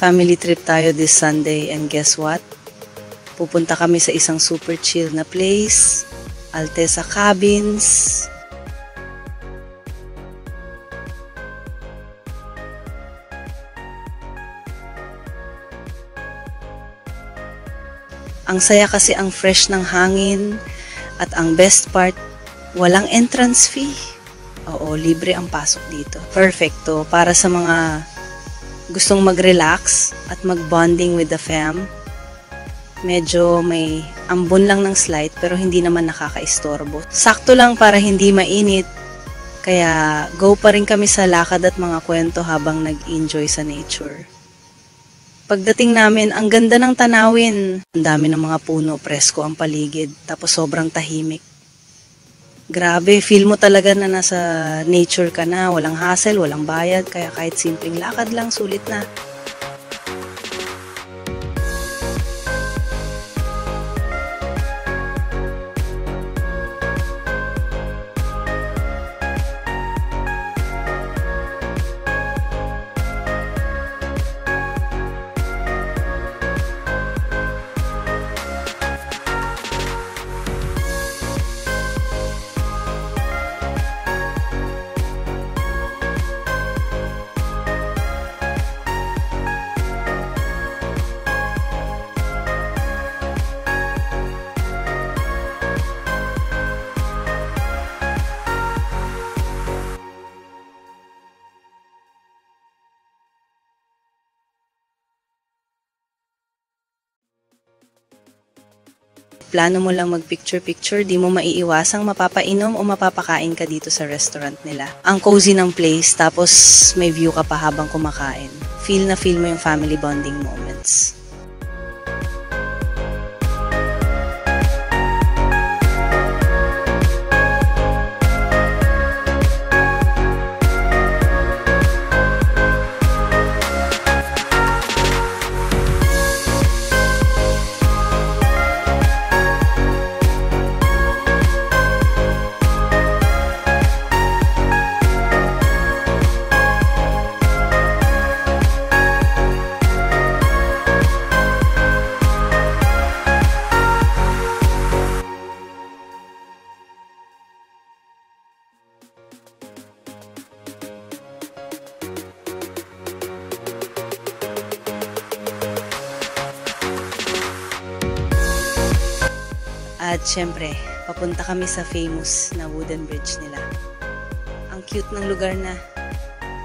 Family trip tayo this Sunday and guess what? Pupunta kami sa isang super chill na place, Alteza Cabins. Ang saya kasi ang fresh ng hangin at ang best part, walang entrance fee. Oo, libre ang pasok dito. Perfecto para sa mga gustong mag-relax at mag-bonding with the fam. Medyo may ambon lang ng slide pero hindi naman nakaka-istorbo. Sakto lang para hindi mainit. Kaya go pa rin kami sa lakad at mga kwento habang nag-enjoy sa nature. Pagdating namin, ang ganda ng tanawin. Ang dami ng mga puno, presko ang paligid, tapos sobrang tahimik. Grabe, feel mo talaga na nasa nature ka na, walang hassle, walang bayad, kaya kahit simpleng lakad lang, sulit na. Plano mo lang mag-picture-picture, di mo maiiwasang mapapainom o mapapakain ka dito sa restaurant nila. Ang cozy ng place, tapos may view ka pa habang kumakain. Feel na feel mo yung family bonding moments. At syempre, papunta kami sa famous na wooden bridge nila. Ang cute ng lugar na.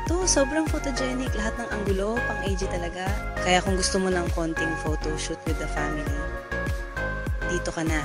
To, sobrang photogenic. Lahat ng anggulo, pang AG talaga. Kaya kung gusto mo ng konting photoshoot with the family, dito ka na.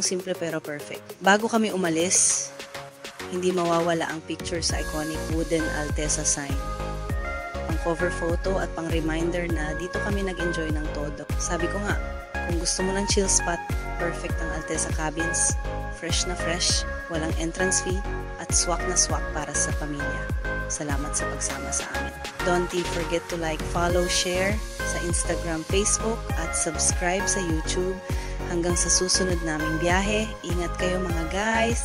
Simple pero perfect. Bago kami umalis, hindi mawawala ang picture sa iconic wooden Alteza sign. Pang cover photo at pang reminder na dito kami nag-enjoy ng todo. Sabi ko nga, kung gusto mo ng chill spot, perfect ang Alteza Cabins. Fresh na fresh, walang entrance fee, at swak na swak para sa pamilya. Salamat sa pagsama sa amin. Don't forget to like, follow, share sa Instagram, Facebook, at subscribe sa YouTube. Hanggang sa susunod naming biyahe, ingat kayo mga guys!